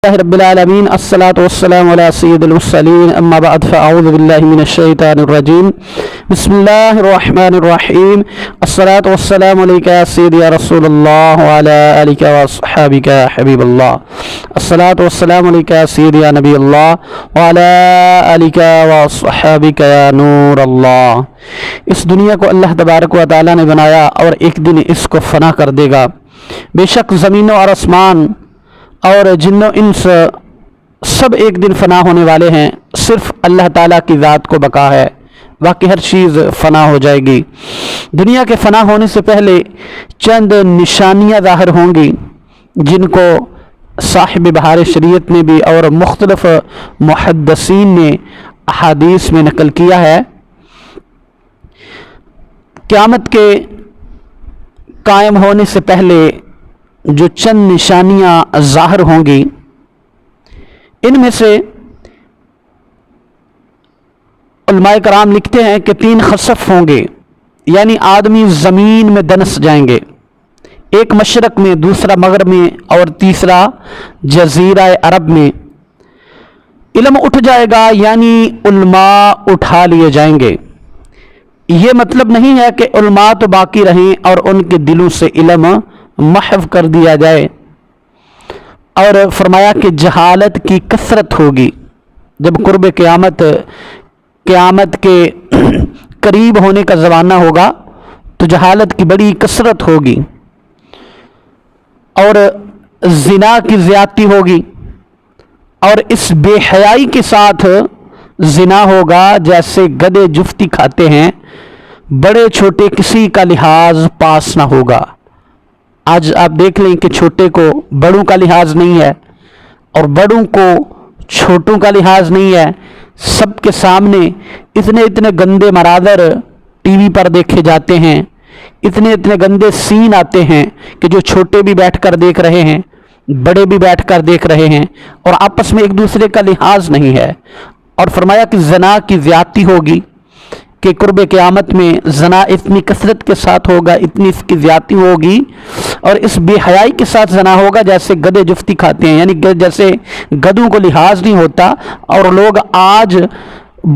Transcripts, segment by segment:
رب العالمین الصلاۃ والسلام علی سید المرسلین اما بعد فاعوذ باللہ من الشیطان الرجیم بسم اللہ الرحمن الرحیم الصلاۃ والسلام علیک یا سیدی یا رسول اللہ وعلی آلک واصحابک یا حبیب اللہ الصلاۃ والسلام علیک یا سیدی یا نبی اللہ وعلی آلک واصحابک یا نور اللہ۔ اس دنیا کو اللہ تبارک و تعالی نے بنایا اور ایک دن اس کو فنا کر دے گا۔ بے شک زمینوں اور آسمان اور جن و انس سب ایک دن فنا ہونے والے ہیں، صرف اللہ تعالیٰ کی ذات کو بقا ہے، باقی ہر چیز فنا ہو جائے گی۔ دنیا کے فنا ہونے سے پہلے چند نشانیاں ظاہر ہوں گی جن کو صاحب بہار شریعت نے بھی اور مختلف محدثین نے احادیث میں نقل کیا ہے۔ قیامت کے قائم ہونے سے پہلے جو چند نشانیاں ظاہر ہوں گی، ان میں سے علماء کرام لکھتے ہیں کہ 3 خسف ہوں گے، یعنی آدمی زمین میں دنس جائیں گے، ایک مشرق میں، دوسرا مغرب میں اور تیسرا جزیرہ عرب میں۔ علم اٹھ جائے گا، یعنی علماء اٹھا لیے جائیں گے۔ یہ مطلب نہیں ہے کہ علماء تو باقی رہیں اور ان کے دلوں سے علم محو کر دیا جائے، اور فرمایا کہ جہالت کی کثرت ہوگی۔ جب قرب قیامت کے قریب ہونے کا زمانہ ہوگا تو جہالت کی بڑی کثرت ہوگی، اور زنا کی زیادتی ہوگی، اور اس بے حیائی کے ساتھ زنا ہوگا جیسے گدھے جفتی کھاتے ہیں، بڑے چھوٹے کسی کا لحاظ پاس نہ ہوگا۔ آج آپ دیکھ لیں کہ چھوٹے کو بڑوں کا لحاظ نہیں ہے اور بڑوں کو چھوٹوں کا لحاظ نہیں ہے۔ سب کے سامنے اتنے گندے مناظر ٹی وی پر دیکھے جاتے ہیں، اتنے گندے سین آتے ہیں کہ جو چھوٹے بھی بیٹھ کر دیکھ رہے ہیں، بڑے بھی بیٹھ کر دیکھ رہے ہیں، اور آپس میں ایک دوسرے کا لحاظ نہیں ہے۔ اور فرمایا کہ زنا کی زیادتی ہوگی، کہ قرب قیامت میں زنا اتنی کثرت کے ساتھ ہوگا، اتنی اس کی زیادتی ہوگی، اور اس بے حیائی کے ساتھ زنا ہوگا جیسے گدھے جفتی کھاتے ہیں، یعنی جیسے گدھوں کو لحاظ نہیں ہوتا، اور لوگ آج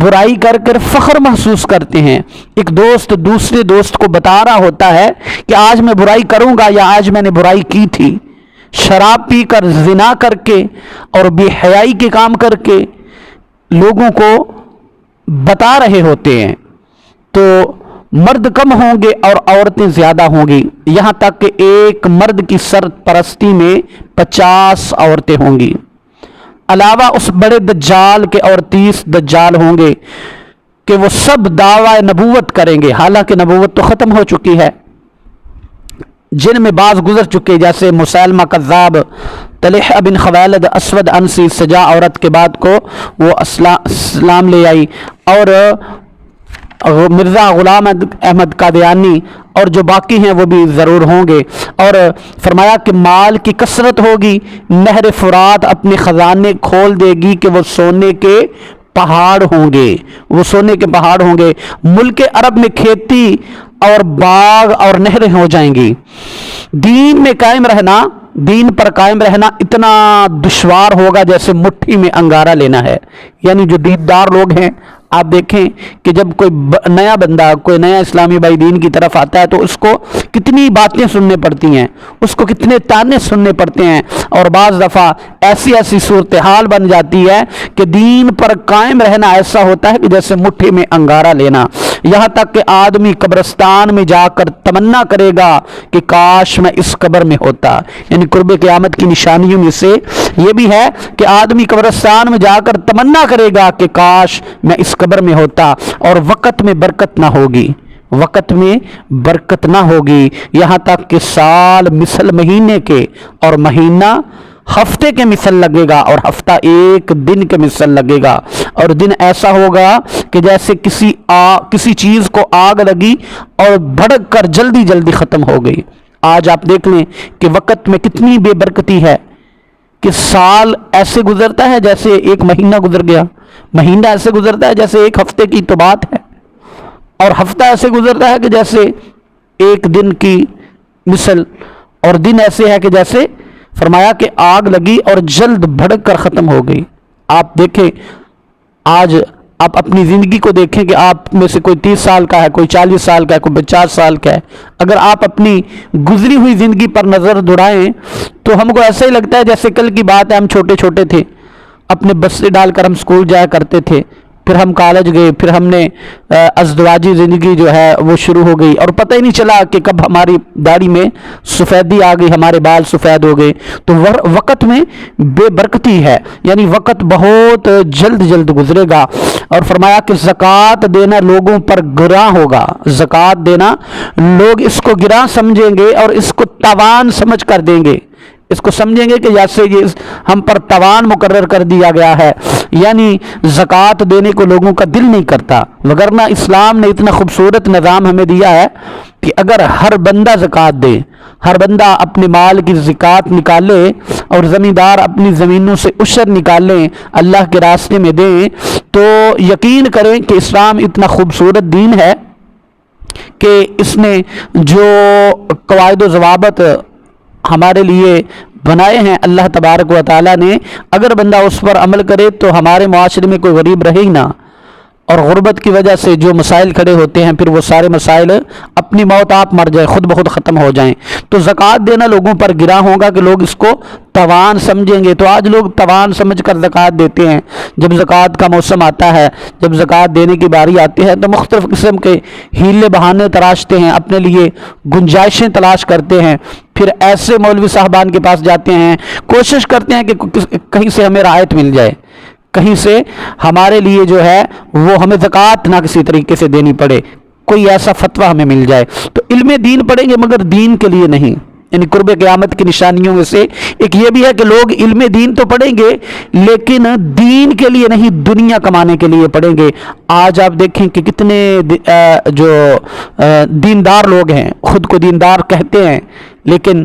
برائی کر کر فخر محسوس کرتے ہیں۔ ایک دوست دوسرے دوست کو بتا رہا ہوتا ہے کہ آج میں برائی کروں گا یا آج میں نے برائی کی تھی۔ شراب پی کر، زنا کر کے اور بے حیائی کے کام کر کے لوگوں کو بتا رہے ہوتے ہیں۔ تو مرد کم ہوں گے اور عورتیں زیادہ ہوں گی، یہاں تک کہ ایک مرد کی سرپرستی میں 50 عورتیں ہوں گی، علاوہ اس بڑے دجال کے اور 30 دجال ہوں گے کہ وہ سب دعوی نبوت کریں گے، حالانکہ نبوت تو ختم ہو چکی ہے، جن میں بعض گزر چکے، جیسے مسیلمہ کذاب، طلحہ بن خویلد، اسود انسی، سجا عورت کے بعد کو وہ اسلام لے آئی، اور مرزا غلام احمد قادیانی، اور جو باقی ہیں وہ بھی ضرور ہوں گے۔ اور فرمایا کہ مال کی کثرت ہوگی، نہر فرات اپنے خزانے کھول دے گی کہ وہ سونے کے پہاڑ ہوں گے، وہ سونے کے پہاڑ ہوں گے۔ ملک عرب میں کھیتی اور باغ اور نہریں ہو جائیں گی۔ دین میں قائم رہنا، دین پر قائم رہنا اتنا دشوار ہوگا جیسے مٹھی میں انگارہ لینا ہے، یعنی جو دیندار لوگ ہیں، آپ دیکھیں کہ جب کوئی نیا بندہ، کوئی نیا اسلامی بھائی دین کی طرف آتا ہے تو اس کو کتنی باتیں سننے پڑتی ہیں، اس کو کتنے تانے سننے پڑتے ہیں، اور بعض دفعہ ایسی صورتحال بن جاتی ہے کہ دین پر قائم رہنا ایسا ہوتا ہے کہ جیسے مٹھی میں انگارہ لینا، یہاں تک کہ آدمی قبرستان میں جا کر تمنا کرے گا کہ کاش میں اس قبر میں ہوتا۔ یعنی قرب قیامت کی نشانیوں میں سے یہ بھی ہے کہ آدمی قبرستان میں جا کر تمنا کرے گا کہ کاش میں اس قبر میں ہوتا، اور وقت میں برکت نہ ہوگی، وقت میں برکت نہ ہوگی، یہاں تک کہ سال مثل مہینے کے اور مہینہ ہفتے کے مثل لگے گا، اور ہفتہ ایک دن کے مثل لگے گا، اور دن ایسا ہوگا کہ جیسے کسی چیز کو آگ لگی اور بھڑک کر جلدی ختم ہو گئی۔ آج آپ دیکھ لیں کہ وقت میں کتنی بے برکتی ہے کہ سال ایسے گزرتا ہے جیسے ایک مہینہ گزر گیا، مہینہ ایسے گزرتا ہے جیسے ایک ہفتے کی تو بات ہے، اور ہفتہ ایسے گزرتا ہے کہ جیسے ایک دن کی مثل، اور دن ایسے ہے کہ جیسے فرمایا کہ آگ لگی اور جلد بھڑک کر ختم ہو گئی۔ آپ دیکھیں، آج آپ اپنی زندگی کو دیکھیں کہ آپ میں سے کوئی 30 سال کا ہے، کوئی 40 سال کا ہے، کوئی 50 سال کا ہے۔ اگر آپ اپنی گزری ہوئی زندگی پر نظر دوڑائیں تو ہم کو ایسا ہی لگتا ہے جیسے کل کی بات ہے، ہم چھوٹے چھوٹے تھے، اپنے بس سے ڈال کر ہم اسکول جایا کرتے تھے، پھر ہم کالج گئے، پھر ہم نے ازدواجی زندگی جو ہے وہ شروع ہو گئی، اور پتہ ہی نہیں چلا کہ کب ہماری داڑھی میں سفیدی آ گئی، ہمارے بال سفید ہو گئے۔ تو وقت میں بے برکتی ہے، یعنی وقت بہت جلد جلد گزرے گا۔ اور فرمایا کہ زکوٰۃ دینا لوگوں پر گراں ہوگا، زکوٰۃ دینا لوگ اس کو گراں سمجھیں گے اور اس کو تاوان سمجھ کر دیں گے، اس کو سمجھیں گے کہ جیسے یہ ہم پر تاوان مقرر کر دیا گیا ہے، یعنی زکوٰۃ دینے کو لوگوں کا دل نہیں کرتا۔ وگرنہ اسلام نے اتنا خوبصورت نظام ہمیں دیا ہے کہ اگر ہر بندہ زکوٰۃ دے، ہر بندہ اپنے مال کی زکوٰۃ نکالے اور زمیندار اپنی زمینوں سے عشر نکالیں، اللہ کے راستے میں دیں، تو یقین کریں کہ اسلام اتنا خوبصورت دین ہے کہ اس نے جو قواعد و ضوابط ہمارے لیے بنائے ہیں اللہ تبارک و تعالیٰ نے، اگر بندہ اس پر عمل کرے تو ہمارے معاشرے میں کوئی غریب رہے ہی نہ، اور غربت کی وجہ سے جو مسائل کھڑے ہوتے ہیں پھر وہ سارے مسائل اپنی موت آپ مر جائے، خود بخود ختم ہو جائیں۔ تو زکوٰۃ دینا لوگوں پر گراں ہوگا کہ لوگ اس کو توان سمجھیں گے۔ تو آج لوگ توان سمجھ کر زکوٰۃ دیتے ہیں۔ جب زکوٰۃ کا موسم آتا ہے، جب زکوٰۃ دینے کی باری آتی ہے تو مختلف قسم کے ہیلے بہانے تراشتے ہیں، اپنے لیے گنجائشیں تلاش کرتے ہیں، پھر ایسے مولوی صاحبان کے پاس جاتے ہیں، کوشش کرتے ہیں کہ کہیں سے ہمیں رعایت مل جائے، کہیں سے ہمارے لیے جو ہے وہ ہمیں زکوٰۃ نہ کسی طریقے سے دینی پڑے، کوئی ایسا فتویٰ ہمیں مل جائے۔ تو علم دین پڑھیں گے مگر دین کے لیے نہیں، یعنی قرب قیامت کی نشانیوں میں سے ایک یہ بھی ہے کہ لوگ علم دین تو پڑھیں گے لیکن دین کے لیے نہیں، دنیا کمانے کے لیے پڑھیں گے۔ آج آپ دیکھیں کہ کتنے جو دیندار لوگ ہیں، خود کو دیندار کہتے ہیں لیکن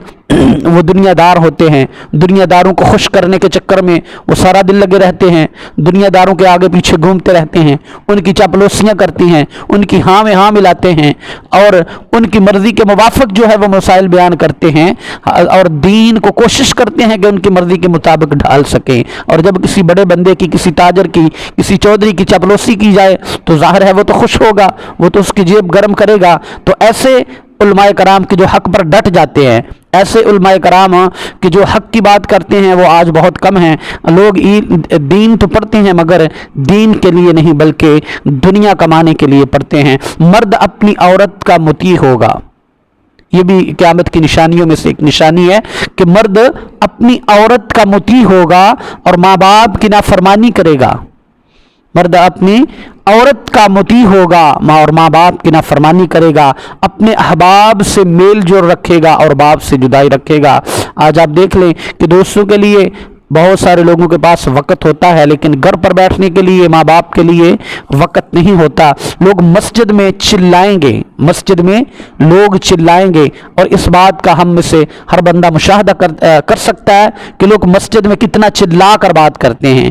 وہ دنیا دار ہوتے ہیں، دنیا داروں کو خوش کرنے کے چکر میں وہ سارا دن لگے رہتے ہیں، دنیا داروں کے آگے پیچھے گھومتے رہتے ہیں، ان کی چاپلوسیاں کرتی ہیں، ان کی ہاں میں ہاں ملاتے ہیں اور ان کی مرضی کے موافق جو ہے وہ مسائل بیان کرتے ہیں اور دین کو کوشش کرتے ہیں کہ ان کی مرضی کے مطابق ڈھال سکیں۔ اور جب کسی بڑے بندے کی، کسی تاجر کی، کسی چودھری کی چاپلوسی کی جائے تو ظاہر ہے وہ تو خوش ہوگا، وہ تو اس کی جیب گرم کرے گا۔ تو ایسے علماء کرام کے جو حق پر ڈٹ جاتے ہیں، ایسے علماء کرام کہ جو حق کی بات کرتے ہیں وہ آج بہت کم ہیں۔ لوگ دین تو پڑھتے ہیں مگر دین کے لیے نہیں بلکہ دنیا کمانے کے لیے پڑھتے ہیں۔ مرد اپنی عورت کا مطیع ہوگا، یہ بھی قیامت کی نشانیوں میں سے ایک نشانی ہے کہ مرد اپنی عورت کا مطیع ہوگا اور ماں باپ کی نافرمانی کرے گا۔ مرد اپنی عورت کا مطیع ہوگا اور ماں باپ کی نافرمانی کرے گا، اپنے احباب سے میل جول رکھے گا اور باپ سے جدائی رکھے گا۔ آج آپ دیکھ لیں کہ دوستوں کے لیے بہت سارے لوگوں کے پاس وقت ہوتا ہے لیکن گھر پر بیٹھنے کے لیے ماں باپ کے لیے وقت نہیں ہوتا۔ لوگ مسجد میں چلائیں گے، مسجد میں لوگ چلائیں گے، اور اس بات کا ہم میں سے ہر بندہ مشاہدہ کر سکتا ہے کہ لوگ مسجد میں کتنا چلا کر بات کرتے ہیں۔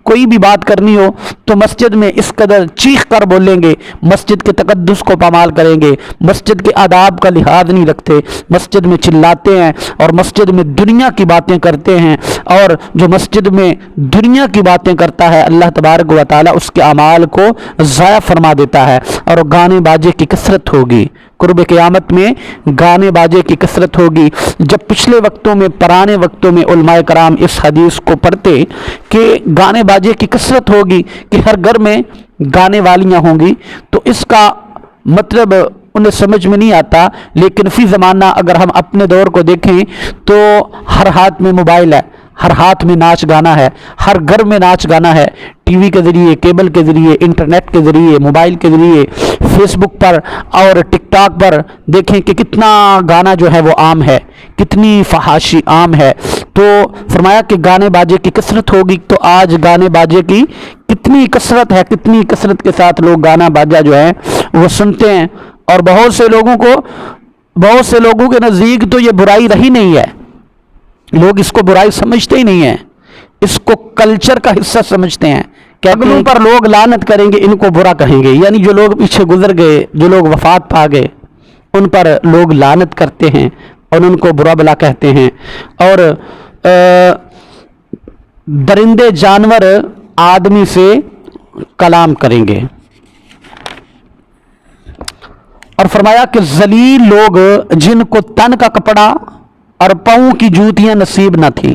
کوئی بھی بات کرنی ہو تو مسجد میں اس قدر چیخ کر بولیں گے، مسجد کے تقدس کو پامال کریں گے، مسجد کے آداب کا لحاظ نہیں رکھتے، مسجد میں چلاتے ہیں اور مسجد میں دنیا کی باتیں کرتے ہیں، اور جو مسجد میں دنیا کی باتیں کرتا ہے اللہ تبارک و تعالیٰ اس کے اعمال کو ضائع فرما دیتا ہے، اور گانے باجے کی کثرت ہوگی۔ قرب قیامت میں گانے باجے کی کثرت ہوگی۔ جب پچھلے وقتوں میں، پرانے وقتوں میں علماء کرام اس حدیث کو پڑھتے کہ گانے باجے کی کثرت ہوگی، کہ ہر گھر میں گانے والیاں ہوں گی، تو اس کا مطلب انہیں سمجھ میں نہیں آتا، لیکن فی زمانہ اگر ہم اپنے دور کو دیکھیں تو ہر ہاتھ میں موبائل ہے، ہر ہاتھ میں ناچ گانا ہے، ہر گھر میں ناچ گانا ہے، ٹی وی کے ذریعے، کیبل کے ذریعے، انٹرنیٹ کے ذریعے، موبائل کے ذریعے، فیس بک پر اور ٹک ٹاک پر دیکھیں کہ کتنا گانا جو ہے وہ عام ہے، کتنی فحاشی عام ہے۔ تو فرمایا کہ گانے باجے کی کثرت ہوگی، تو آج گانے باجے کی کتنی کثرت ہے، کتنی کثرت کے ساتھ لوگ گانا باجا جو ہے وہ سنتے ہیں، اور بہت سے لوگوں کے نزدیک تو یہ برائی رہی نہیں ہے، لوگ اس کو برائی سمجھتے ہی نہیں ہیں، اس کو کلچر کا حصہ سمجھتے ہیں کہ اگلوں پر لوگ لعنت کریں گے، ان کو برا کہیں گے، یعنی جو لوگ پیچھے گزر گئے، جو لوگ وفات پا گئے، ان پر لوگ لعنت کرتے ہیں، اور ان کو برا بلا کہتے ہیں، اور درندے جانور آدمی سے کلام کریں گے۔ اور فرمایا کہ ذلیل لوگ جن کو تن کا کپڑا اور پاؤں کی جوتیاں نصیب نہ تھیں،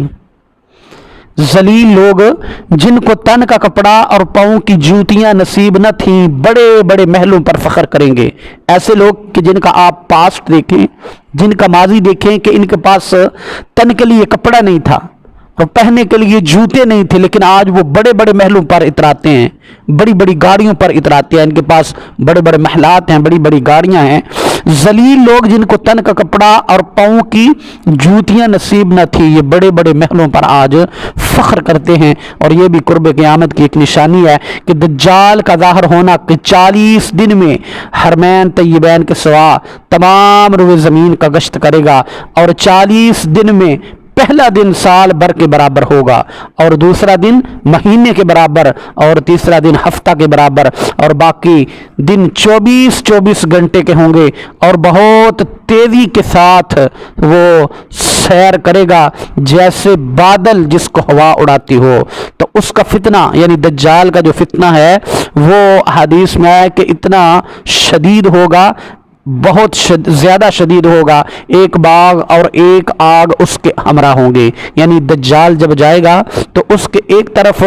ذلیل لوگ جن کو تن کا کپڑا اور پاؤں کی جوتیاں نصیب نہ تھیں بڑے بڑے محلوں پر فخر کریں گے۔ ایسے لوگ کہ جن کا آپ پاسٹ دیکھیں، جن کا ماضی دیکھیں کہ ان کے پاس تن کے لیے کپڑا نہیں تھا اور پہننے کے لیے جوتے نہیں تھے، لیکن آج وہ بڑے بڑے محلوں پر اتراتے ہیں، بڑی بڑی گاڑیوں پر اتراتے ہیں، ان کے پاس بڑے بڑے محلات ہیں، بڑی بڑی گاڑیاں ہیں۔ ذلیل لوگ جن کو تن کا کپڑا اور پاؤں کی جوتیاں نصیب نہ تھی، یہ بڑے بڑے محلوں پر آج فخر کرتے ہیں۔ اور یہ بھی قرب قیامت کی ایک نشانی ہے کہ دجال کا ظاہر ہونا کہ 40 دن میں حرمین طیبین کے سوا تمام روئے زمین کا گشت کرے گا، اور 40 دن میں پہلا دن سال بھر کے برابر ہوگا، اور دوسرا دن مہینے کے برابر، اور تیسرا دن ہفتہ کے برابر، اور باقی دن 24 گھنٹے کے ہوں گے، اور بہت تیزی کے ساتھ وہ سیر کرے گا جیسے بادل جس کو ہوا اڑاتی ہو۔ تو اس کا فتنہ یعنی دجال کا جو فتنہ ہے وہ حدیث میں ہے کہ اتنا شدید ہوگا، بہت زیادہ شدید ہوگا، ایک باغ اور ایک آگ اس کے ہمراہ ہوں گے۔ یعنی دجال جب جائے گا تو اس کے ایک طرف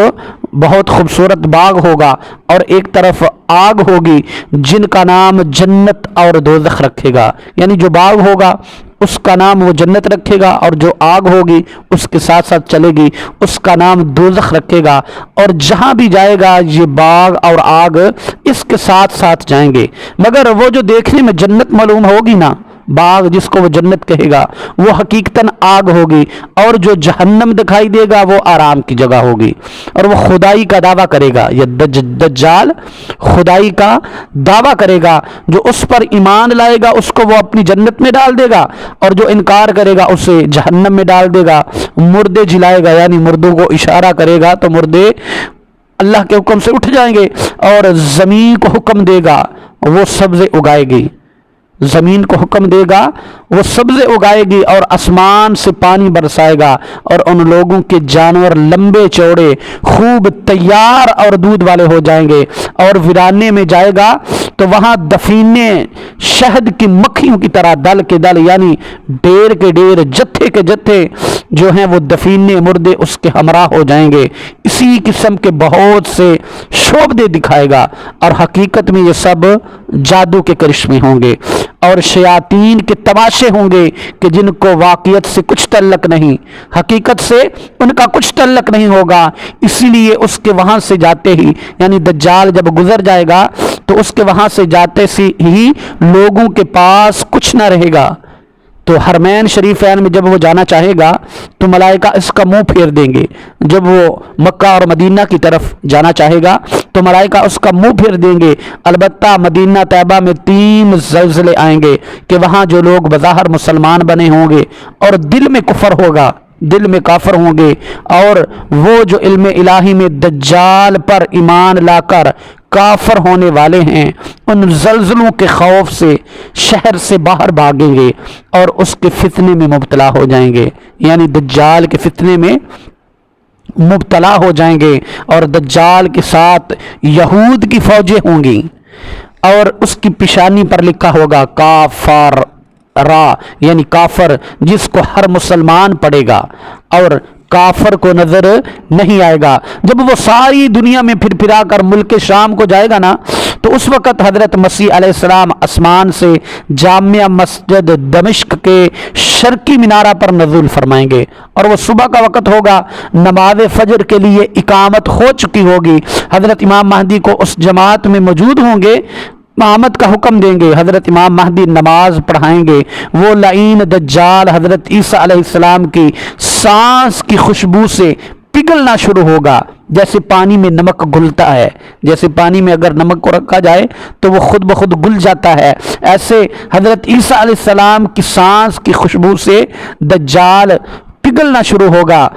بہت خوبصورت باغ ہوگا اور ایک طرف آگ ہوگی جن کا نام جنت اور دوزخ رکھے گا۔ یعنی جو باغ ہوگا اس کا نام وہ جنت رکھے گا، اور جو آگ ہوگی اس کے ساتھ ساتھ چلے گی اس کا نام دوزخ رکھے گا، اور جہاں بھی جائے گا یہ باغ اور آگ اس کے ساتھ ساتھ جائیں گے۔ مگر وہ جو دیکھنے میں جنت معلوم ہوگی نا، باغ جس کو وہ جنت کہے گا، وہ حقیقتاً آگ ہوگی، اور جو جہنم دکھائی دے گا وہ آرام کی جگہ ہوگی، اور وہ خدائی کا دعویٰ کرے گا۔ یہ دجال خدائی کا دعویٰ کرے گا، جو اس پر ایمان لائے گا اس کو وہ اپنی جنت میں ڈال دے گا، اور جو انکار کرے گا اسے جہنم میں ڈال دے گا۔ مردے جلائے گا، یعنی مردوں کو اشارہ کرے گا تو مردے اللہ کے حکم سے اٹھ جائیں گے، اور زمین کو حکم دے گا وہ سبزے اگائے گی، زمین کو حکم دے گا وہ سبزے اگائے گی، اور آسمان سے پانی برسائے گا، اور ان لوگوں کے جانور لمبے چوڑے خوب تیار اور دودھ والے ہو جائیں گے۔ اور ویرانے میں جائے گا تو وہاں دفینے شہد کی مکھیوں کی طرح دل کے دل، یعنی ڈیر کے ڈیر، جتھے کے جتھے جو ہیں وہ دفینے مردے اس کے ہمراہ ہو جائیں گے۔ اسی قسم کے بہت سے شعبدے دکھائے گا، اور حقیقت میں یہ سب جادو کے کرشمے ہوں گے، اور شیاطین کے تماشے ہوں گے کہ جن کو واقعیت سے کچھ تعلق نہیں، حقیقت سے ان کا کچھ تعلق نہیں ہوگا۔ اسی لیے اس کے وہاں سے جاتے ہی، یعنی دجال جب گزر جائے گا تو اس کے وہاں سے جاتے ہی لوگوں کے پاس کچھ نہ رہے گا۔ تو حرمین شریفین میں جب وہ جانا چاہے گا تو ملائکہ اس کا منہ پھیر دیں گے، جب وہ مکہ اور مدینہ کی طرف جانا چاہے گا تو ملائکہ اس کا منہ پھیر دیں گے۔ البتہ مدینہ طیبہ میں 3 زلزلے آئیں گے کہ وہاں جو لوگ بظاہر مسلمان بنے ہوں گے اور دل میں کفر ہوگا، دل میں کافر ہوں گے، اور وہ جو علم الہی میں دجال پر ایمان لا کر کافر ہونے والے ہیں ان زلزلوں کے خوف سے شہر سے باہر بھاگیں گے اور اس کے فتنے میں مبتلا ہو جائیں گے، یعنی دجال کے فتنے میں مبتلا ہو جائیں گے۔ اور دجال کے ساتھ یہود کی فوجیں ہوں گی، اور اس کی پیشانی پر لکھا ہوگا کافر را، یعنی کافر، جس کو ہر مسلمان پڑھے گا اور کافر کو نظر نہیں آئے گا۔ جب وہ ساری دنیا میں پھر پھرا کر ملک شام کو جائے گا نا تو اس وقت حضرت مسیح علیہ السلام آسمان سے جامع مسجد دمشق کے شرقی مینارہ پر نزول فرمائیں گے، اور وہ صبح کا وقت ہوگا، نماز فجر کے لیے اقامت ہو چکی ہوگی، حضرت امام مہدی کو اس جماعت میں موجود ہوں گے، امامت کا حکم دیں گے، حضرت امام مہدی نماز پڑھائیں گے، وہ لعین دجال حضرت عیسیٰ علیہ السلام کی سانس کی خوشبو سے پگھلنا شروع ہوگا، جیسے پانی میں نمک گھلتا ہے، جیسے پانی میں اگر نمک کو رکھا جائے تو وہ خود بخود گل جاتا ہے، ایسے حضرت عیسیٰ علیہ السلام کی سانس کی خوشبو سے دجال پگھلنا شروع ہوگا،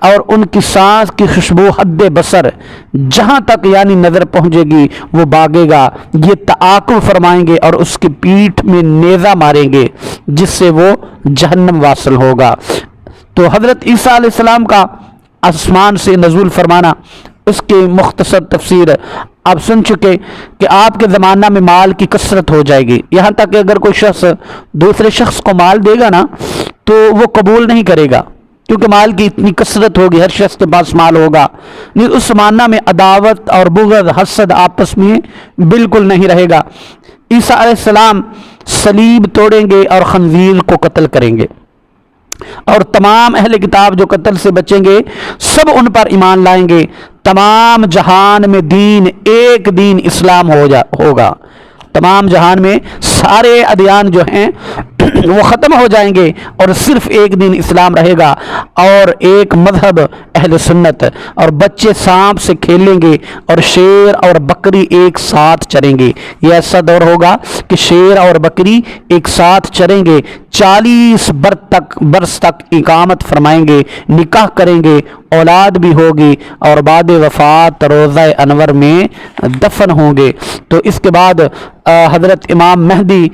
اور ان کی سانس کی خوشبو حد بصر جہاں تک یعنی نظر پہنچے گی وہ بھاگے گا، یہ تعاقب فرمائیں گے اور اس کی پیٹھ میں نیزہ ماریں گے جس سے وہ جہنم واصل ہوگا۔ تو حضرت عیسیٰ علیہ السلام کا آسمان سے نزول فرمانا، اس کی مختصر تفسیر آپ سن چکے کہ آپ کے زمانہ میں مال کی کثرت ہو جائے گی، یہاں تک کہ اگر کوئی شخص دوسرے شخص کو مال دے گا نا تو وہ قبول نہیں کرے گا، کیونکہ مال کی اتنی کثرت ہوگی، ہر شخص کے پاس مال ہوگا۔ اس زمانہ میں عداوت اور بغض حسد آپس میں بالکل نہیں رہے گا۔ عیسیٰ علیہ السلام صلیب توڑیں گے اور خنزیر کو قتل کریں گے، اور تمام اہل کتاب جو قتل سے بچیں گے سب ان پر ایمان لائیں گے۔ تمام جہان میں دین ایک دین اسلام ہوگا، تمام جہان میں سارے ادیان جو ہیں وہ ختم ہو جائیں گے اور صرف ایک دین اسلام رہے گا اور ایک مذہب اہل سنت، اور بچے سانپ سے کھیلیں گے اور شیر اور بکری ایک ساتھ چریں گے۔ یہ ایسا دور ہوگا کہ شیر اور بکری ایک ساتھ چریں گے، 40 برس تک اقامت فرمائیں گے، نکاح کریں گے، اولاد بھی ہوگی اور بعد وفات روضہ انور میں دفن ہوں گے۔ تو اس کے بعد حضرت امام مہدی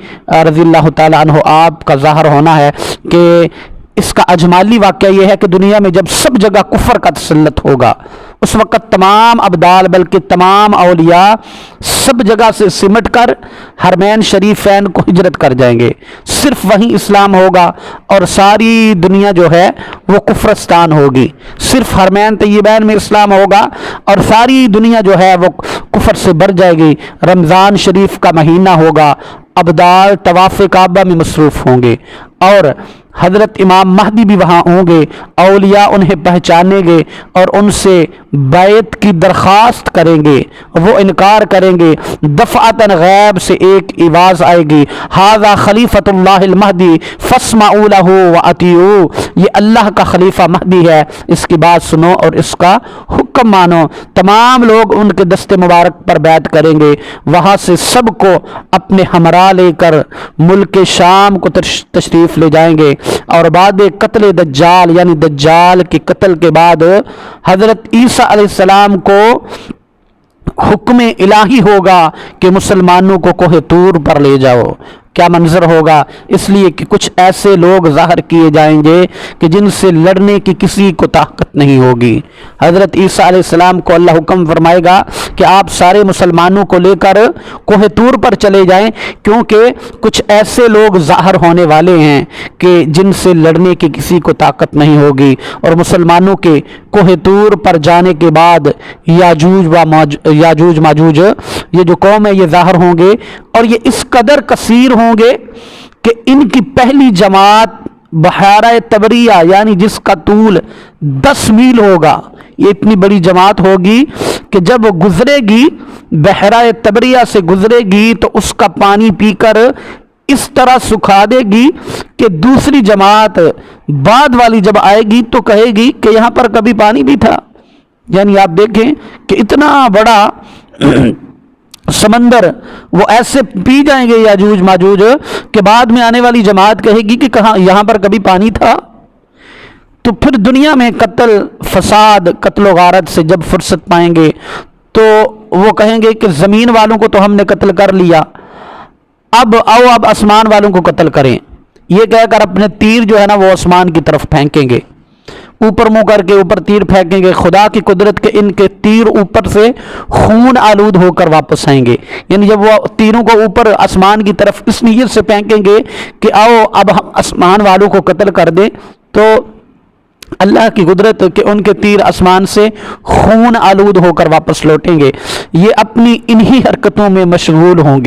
رضی اللہ تعالیٰ عنہ آپ کا ظاہر ہونا ہے کہ اس کا اجمالی واقعہ یہ ہے کہ دنیا میں جب سب جگہ کفر کا تسلط ہوگا اس وقت تمام ابدال بلکہ تمام اولیاء سب جگہ سے سمٹ کر حرمین شریفین کو ہجرت کر جائیں گے، صرف وہیں اسلام ہوگا اور ساری دنیا جو ہے وہ کفرستان ہوگی، صرف حرمین طیبین میں اسلام ہوگا اور ساری دنیا جو ہے وہ کفر سے بھر جائے گی۔ رمضان شریف کا مہینہ ہوگا، ابدال طواف کعبہ میں مصروف ہوں گے اور حضرت امام مہدی بھی وہاں ہوں گے، اولیاء انہیں پہچانیں گے اور ان سے بیعت کی درخواست کریں گے، وہ انکار کریں گے۔ دفعتاً غیب سے ایک آواز آئے گی، ھذا خلیفۃ اللہ المہدی فاسمعوا لہ واطیعوا، یہ اللہ کا خلیفہ مہدی ہے، اس کی بات سنو اور اس کا حکم مانو۔ تمام لوگ ان کے دست مبارک پر بیعت کریں گے، وہاں سے سب کو اپنے ہمراہ لے کر ملک شام کو تشریف لے جائیں گے، اور بعد قتل دجال یعنی دجال کے قتل کے بعد حضرت عیسیٰ علیہ السلام کو حکم الہی ہوگا کہ مسلمانوں کو کوہ طور پر لے جاؤ۔ کیا منظر ہوگا، اس لیے کہ کچھ ایسے لوگ ظاہر کیے جائیں گے کہ جن سے لڑنے کی کسی کو طاقت نہیں ہوگی۔ حضرت عیسیٰ علیہ السلام کو اللہ حکم فرمائے گا کہ آپ سارے مسلمانوں کو لے کر کوہ طور پر چلے جائیں، کیونکہ کچھ ایسے لوگ ظاہر ہونے والے ہیں کہ جن سے لڑنے کی کسی کو طاقت نہیں ہوگی، اور مسلمانوں کے کوہ طور پر جانے کے بعد یاجوج ماجوج یہ جو قوم ہے یہ ظاہر ہوں گے، اور یہ اس قدر کثیر ہوں گے کہ ان کی پہلی جماعت بحیرہ تبریہ یعنی جس کا طول 10 میل ہوگا، یہ اتنی بڑی جماعت ہوگی کہ جب گزرے گی بحیرہ تبریہ سے گزرے گی تو اس کا پانی پی کر اس طرح سکھا دے گی کہ دوسری جماعت بعد والی جب آئے گی تو کہے گی کہ یہاں پر کبھی پانی بھی تھا۔ یعنی آپ دیکھیں کہ اتنا بڑا سمندر وہ ایسے پی جائیں گے یاجوج ماجوج کہ بعد میں آنے والی جماعت کہے گی کہ کہاں یہاں پر کبھی پانی تھا۔ تو پھر دنیا میں قتل فساد قتل و غارت سے جب فرصت پائیں گے تو وہ کہیں گے کہ زمین والوں کو تو ہم نے قتل کر لیا، اب آسمان والوں کو قتل کریں۔ یہ کہہ کر اپنے تیر جو ہے نا وہ آسمان کی طرف پھینکیں گے، اوپر منہ کر کے اوپر تیر پھینکیں گے۔ خدا کی قدرت کے ان کے تیر اوپر سے خون آلود ہو کر واپس آئیں گے، یعنی جب وہ تیروں کو اوپر آسمان کی طرف اس نیت سے پھینکیں گے کہ آؤ اب ہم آسمان والوں کو قتل کر دیں، تو اللہ کی قدرت کہ ان کے تیر آسمان سے خون آلود ہو کر واپس لوٹیں گے۔ یہ اپنی انہی حرکتوں میں مشغول ہوں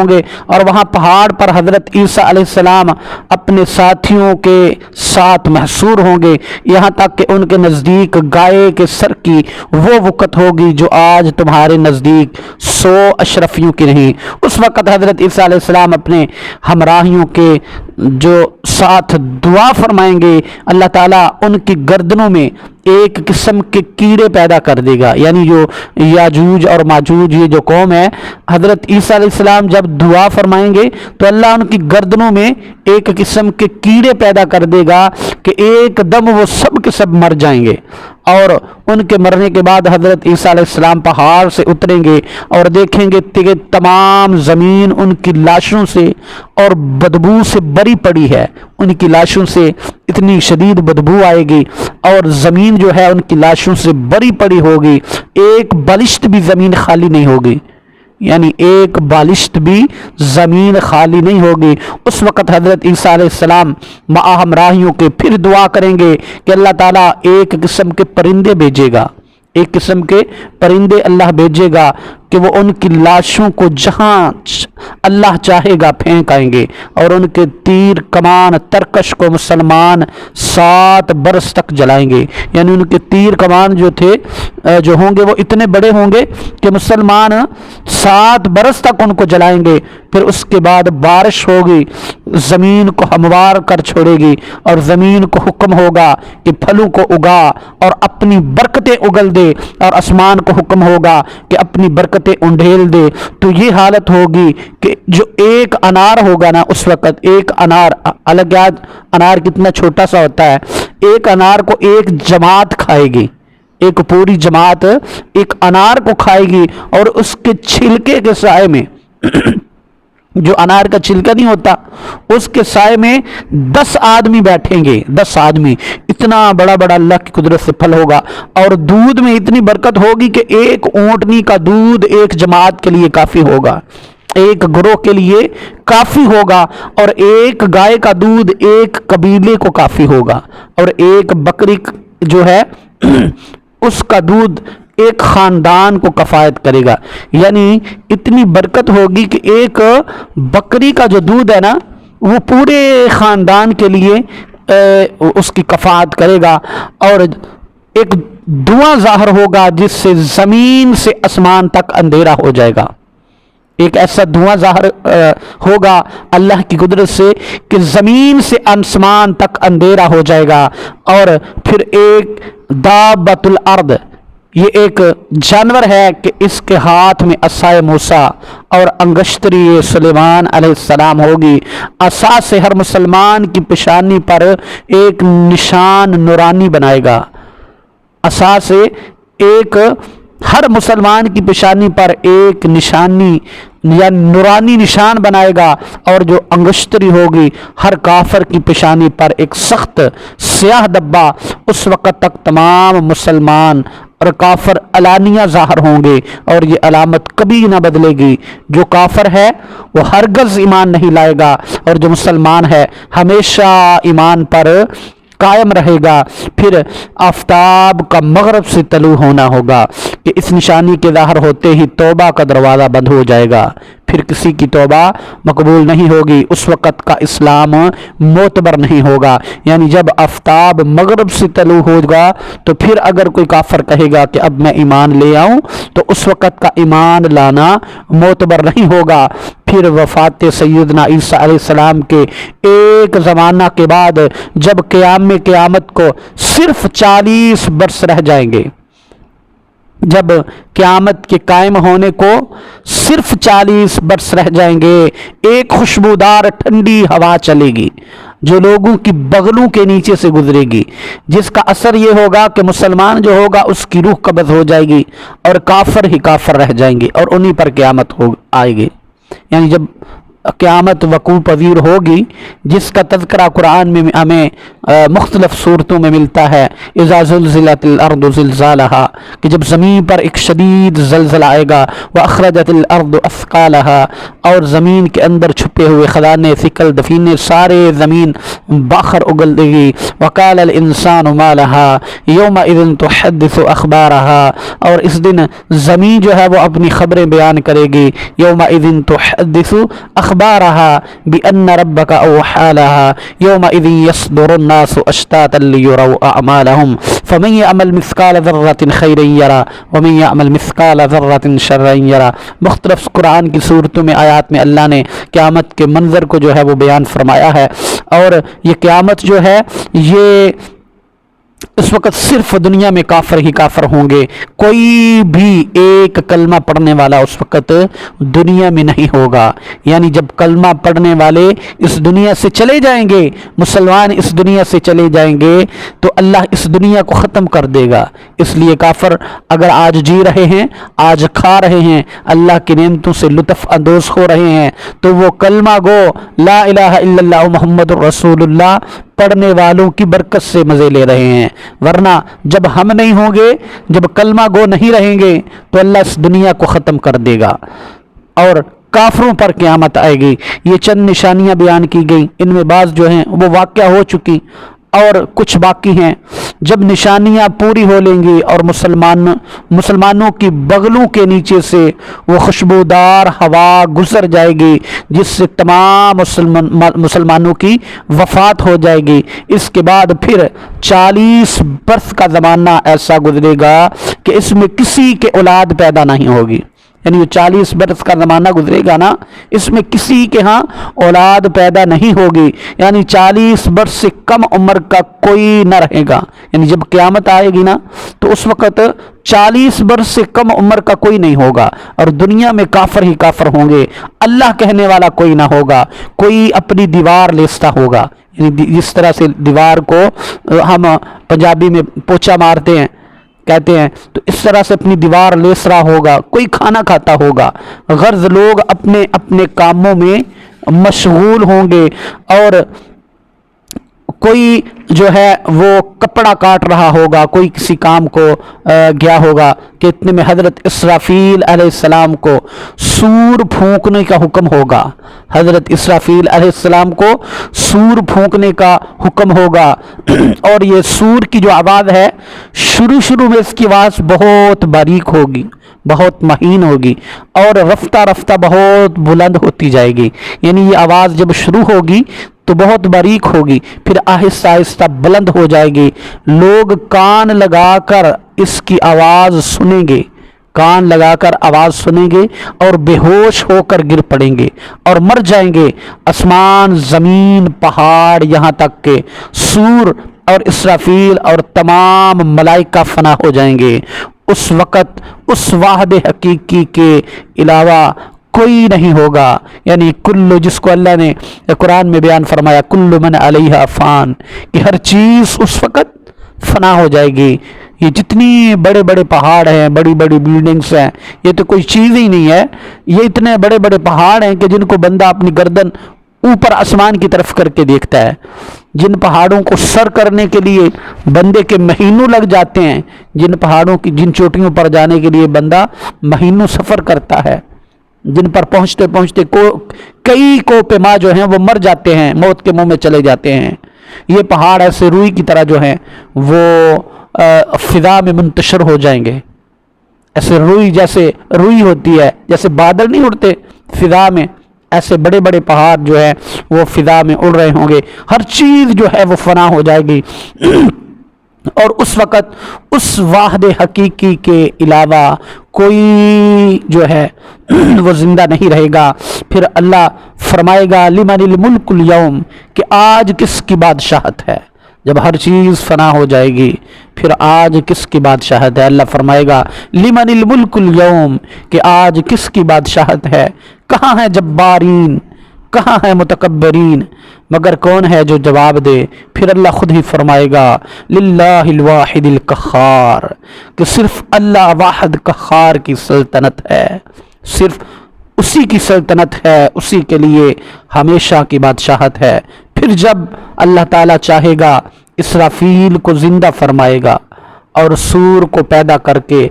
گے، اور وہاں پہاڑ پر حضرت عیسیٰ علیہ السلام اپنے ساتھیوں کے ساتھ محصور ہوں گے، یہاں تک کہ ان کے نزدیک گائے کے سر کی وہ وقت ہوگی جو آج تمہارے نزدیک 100 اشرفیوں کی نہیں۔ اس وقت حضرت عیسیٰ علیہ السلام اپنے ہمراہیوں کے جو ساتھ دعا فرمائیں گے اللہ تعالیٰ ان کی گردنوں میں ایک قسم کے کیڑے پیدا کر دے گا. یعنی جو یاجوج اور ماجوج یہ جو قوم ہے، حضرت عیسیٰ علیہ السلام جب دعا فرمائیں گے تو اللہ ان کی گردنوں میں ایک قسم کے کیڑے پیدا کر دے گا کہ ایک دم وہ سب کے سب مر جائیں گے. اور ان کے مرنے کے بعد حضرت عیسیٰ علیہ السلام پہاڑ سے اتریں گے اور دیکھیں گے کہ تمام زمین ان کی لاشوں سے اور بدبو سے بری پڑی ہے. ان کی لاشوں سے اتنی شدید بدبو آئے گی اور زمین جو ہے ان کی لاشوں سے بری پڑی ہوگی، ایک بالشت بھی زمین خالی نہیں ہوگی. یعنی ایک بالشت بھی زمین خالی نہیں ہوگی. اس وقت حضرت عیسیٰ علیہ السلام ہمراہیوں کے پھر دعا کریں گے کہ اللہ تعالیٰ ایک قسم کے پرندے بھیجے گا، ایک قسم کے پرندے اللہ بھیجے گا کہ وہ ان کی لاشوں کو جہاں اللہ چاہے گا پھینک آئیں گے، اور ان کے تیر کمان ترکش کو مسلمان 7 برس تک جلائیں گے. یعنی ان کے تیر کمان جو ہوں گے وہ اتنے بڑے ہوں گے کہ مسلمان 7 برس تک ان کو جلائیں گے. پھر اس کے بعد بارش ہوگی، زمین کو ہموار کر چھوڑے گی اور زمین کو حکم ہوگا کہ پھلوں کو اگا اور اپنی برکتیں اگل دے، اور آسمان کو حکم ہوگا کہ اپنی برکتیں انڈھیل دے. تو یہ حالت ہوگی کہ جو ایک انار ہوگا نا، اس وقت ایک انار، انار کتنا چھوٹا سا ہوتا ہے، ایک انار کو ایک جماعت کھائے گی، ایک پوری جماعت ایک انار کو کھائے گی. اور اس کے چھلکے کے سائے میں جو انار کا چھلکا نہیں ہوتا، اس کے سائے میں 10 آدمی بیٹھیں گے. 10 آدمی، اتنا بڑا بڑا اللہ کی قدرت سے پھل ہوگا. اور دودھ میں اتنی برکت ہوگی کہ ایک اونٹنی کا دودھ ایک جماعت کے لیے کافی ہوگا، ایک گروہ کے لیے کافی ہوگا. اور ایک گائے کا دودھ ایک قبیلے کو کافی ہوگا. اور ایک بکری جو ہے اس کا دودھ ایک خاندان کو کفایت کرے گا. یعنی اتنی برکت ہوگی کہ ایک بکری کا جو دودھ ہے نا وہ پورے خاندان کے لیے اس کی کفایت کرے گا. اور ایک دھواں ظاہر ہوگا جس سے زمین سے آسمان تک اندھیرا ہو جائے گا. ایک ایسا دھواں ظاہر ہوگا اللہ کی قدرت سے کہ زمین سے آسمان تک اندھیرا ہو جائے گا. اور پھر ایک دابۃ الارض، یہ ایک جانور ہے کہ اس کے ہاتھ میں عصائے موسیٰ اور انگشتری سلیمان علیہ السلام ہوگی. عصا سے ہر مسلمان کی پیشانی پر ایک نشان نورانی بنائے گا. عصا سے ایک ہر مسلمان کی پیشانی پر ایک نشانی یا نورانی نشان بنائے گا. اور جو انگشتری ہوگی ہر کافر کی پیشانی پر ایک سخت سیاہ دبا. اس وقت تک تمام مسلمان اور کافر علانیہ ظاہر ہوں گے اور یہ علامت کبھی نہ بدلے گی. جو کافر ہے وہ ہرگز ایمان نہیں لائے گا، اور جو مسلمان ہے ہمیشہ ایمان پر قائم رہے گا. پھر آفتاب کا مغرب سے طلوع ہونا ہوگا کہ اس نشانی کے ظاہر ہوتے ہی توبہ کا دروازہ بند ہو جائے گا، پھر کسی کی توبہ مقبول نہیں ہوگی. اس وقت کا اسلام معتبر نہیں ہوگا. یعنی جب آفتاب مغرب سے طلوع ہوگا تو پھر اگر کوئی کافر کہے گا کہ اب میں ایمان لے آؤں تو اس وقت کا ایمان لانا معتبر نہیں ہوگا. پھر وفات سیدنا عیسیٰ علیہ السلام کے ایک زمانہ کے بعد جب قیامت کو صرف 40 برس رہ جائیں گے، جب قیامت کے قائم ہونے کو صرف 40 برس رہ جائیں گے، ایک خوشبودار ٹھنڈی ہوا چلے گی جو لوگوں کی بغلوں کے نیچے سے گزرے گی، جس کا اثر یہ ہوگا کہ مسلمان جو ہوگا اس کی روح قبض ہو جائے گی اور کافر ہی کافر رہ جائیں گے اور انہی پر قیامت آئے گی. یعنی جب قیامت وقوع پذیر ہوگی، جس کا تذکرہ قرآن میں ہمیں مختلف صورتوں میں ملتا ہے، اذا زلزلت الارض زلزالہا، کہ جب زمین پر ایک شدید زلزلہ آئے گا، واخرجت الارض اثقالہا، اور زمین کے اندر چھپے ہوئے خزانے ثقل دفینے سارے زمین باہر اگل دے گی. وقال الانسان ما لہا یومئذ تحدث اخبارہا، اور اس دن زمین جو ہے وہ اپنی خبریں بیان کرے گی. یومئذ تحدث اخبارہا، اخبارها بان ربك اوحى لها يومئذ يصدر الناس اشتاتا ليروا اعمالهم فمن يعمل مثقال ذرة خيرا يرى ومن يعمل مثقال ذرة شرا يرى۔ مختلف قرآن کی صورتوں میں آیات میں اللہ نے قیامت کے منظر کو جو ہے وہ بیان فرمایا ہے، اور یہ قیامت جو ہے یہ اس وقت صرف دنیا میں کافر ہی کافر ہوں گے، کوئی بھی ایک کلمہ پڑھنے والا اس وقت دنیا میں نہیں ہوگا۔ یعنی جب کلمہ پڑھنے والے اس دنیا سے چلے جائیں گے، مسلمان اس دنیا سے چلے جائیں گے، تو اللہ اس دنیا کو ختم کر دے گا۔ اس لیے کافر اگر آج جی رہے ہیں، آج کھا رہے ہیں، اللہ کی نعمتوں سے لطف اندوز ہو رہے ہیں، تو وہ کلمہ گو لا الہ الا اللہ محمد الرسول اللہ پڑھنے والوں کی برکت سے مزے لے رہے ہیں، ورنہ جب ہم نہیں ہوں گے، جب کلمہ گو نہیں رہیں گے، تو اللہ اس دنیا کو ختم کر دے گا اور کافروں پر قیامت آئے گی۔ یہ چند نشانیاں بیان کی گئیں، ان میں بعض جو ہیں وہ واقعہ ہو چکی اور کچھ باقی ہیں۔ جب نشانیاں پوری ہو لیں گی اور مسلمانوں کی بغلوں کے نیچے سے وہ خوشبودار ہوا گزر جائے گی جس سے تمام مسلمانوں کی وفات ہو جائے گی، اس کے بعد پھر 40 برس کا زمانہ ایسا گزرے گا کہ اس میں کسی کے اولاد پیدا نہیں ہوگی۔ یعنی یہ 40 برس کا زمانہ گزرے گا نا، اس میں کسی کے ہاں اولاد پیدا نہیں ہوگی، یعنی 40 برس سے کم عمر کا کوئی نہ رہے گا۔ یعنی جب قیامت آئے گی نا تو اس وقت 40 برس سے کم عمر کا کوئی نہیں ہوگا، اور دنیا میں کافر ہی کافر ہوں گے، اللہ کہنے والا کوئی نہ ہوگا، کوئی اپنی دیوار لیستا ہوگا۔ یعنی جس طرح سے دیوار کو ہم پنجابی میں پوچھا مارتے ہیں کہتے ہیں، تو اس طرح سے اپنی دیوار لیس رہا ہوگا، کوئی کھانا کھاتا ہوگا، غرض لوگ اپنے اپنے کاموں میں مشغول ہوں گے، اور کوئی جو ہے وہ کپڑا کاٹ رہا ہوگا، کوئی کسی کام کو گیا ہوگا کہ اتنے میں حضرت اسرافیل علیہ السلام کو سور پھونکنے کا حکم ہوگا، حضرت اسرافیل علیہ السلام کو سور پھونکنے کا حکم ہوگا، اور یہ سور کی جو آواز ہے شروع میں اس کی آواز بہت باریک ہوگی، بہت مہین ہوگی، اور رفتہ رفتہ بہت بلند ہوتی جائے گی۔ یعنی یہ آواز جب شروع ہوگی تو بہت باریک ہوگی، پھر آہستہ آہستہ بلند ہو جائے گی، لوگ کان لگا کر اس کی آواز سنیں گے، کان لگا کر آواز سنیں گے اور بے ہوش ہو کر گر پڑیں گے اور مر جائیں گے۔ آسمان، زمین، پہاڑ، یہاں تک کہ سور اور اسرافیل اور تمام ملائکہ فنا ہو جائیں گے۔ اس وقت اس واحد حقیقی کے علاوہ کوئی نہیں ہوگا، یعنی کل، جس کو اللہ نے قرآن میں بیان فرمایا کل من علیہا فان، کہ ہر چیز اس وقت فنا ہو جائے گی۔ یہ جتنی بڑے بڑے پہاڑ ہیں، بڑی بڑی بلڈنگز ہیں، یہ تو کوئی چیز ہی نہیں ہے، یہ اتنے بڑے بڑے پہاڑ ہیں کہ جن کو بندہ اپنی گردن اوپر آسمان کی طرف کر کے دیکھتا ہے، جن پہاڑوں کو سر کرنے کے لیے بندے کے مہینوں لگ جاتے ہیں، جن پہاڑوں کی، جن چوٹیوں پر جانے کے لیے بندہ مہینوں سفر کرتا ہے، جن پر پہنچتے پہنچتے کئی کوپے ماہ جو ہیں وہ مر جاتے ہیں، موت کے منہ میں چلے جاتے ہیں۔ یہ پہاڑ ایسے روئی کی طرح جو ہیں وہ فضا میں منتشر ہو جائیں گے، ایسے روئی، جیسے روئی ہوتی ہے، جیسے بادل نہیں اڑتے فضا میں، ایسے بڑے بڑے پہاڑ جو ہیں وہ فضا میں اڑ رہے ہوں گے، ہر چیز جو ہے وہ فنا ہو جائے گی، اور اس وقت اس واحد حقیقی کے علاوہ کوئی جو ہے وہ زندہ نہیں رہے گا۔ پھر اللہ فرمائے گا لمن الملک اليوم، کہ آج کس کی بادشاہت ہے۔ جب ہر چیز فنا ہو جائے گی پھر آج کس کی بادشاہت ہے، اللہ فرمائے گا لمن الملک اليوم، کہ آج کس کی بادشاہت ہے۔ کہاں ہے جبارین، کہاں ہے متکبرین، مگر کون ہے جو جواب دے؟ پھر اللہ خود ہی فرمائے گا للہ الواحد القہار، کہ صرف اللہ واحد قہار کی سلطنت ہے، صرف اسی کی سلطنت ہے، اسی کے لیے ہمیشہ کی بادشاہت ہے۔ پھر جب اللہ تعالیٰ چاہے گا اسرافیل کو زندہ فرمائے گا اور سور کو پیدا کر کے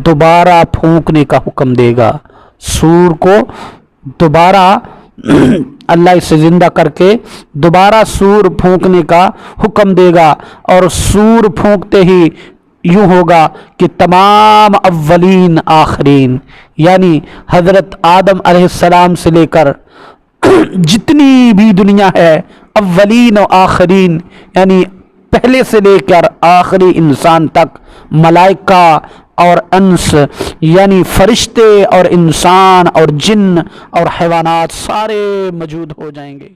دوبارہ پھونکنے کا حکم دے گا، سور کو دوبارہ اللہ اسے زندہ کر کے دوبارہ سور پھونکنے کا حکم دے گا، اور سور پھونکتے ہی یوں ہوگا کہ تمام اولین آخرین، یعنی حضرت آدم علیہ السلام سے لے کر جتنی بھی دنیا ہے، اولین و آخرین، یعنی پہلے سے لے کر آخری انسان تک، ملائکہ اور انس یعنی فرشتے اور انسان اور جن اور حیوانات سارے موجود ہو جائیں گے۔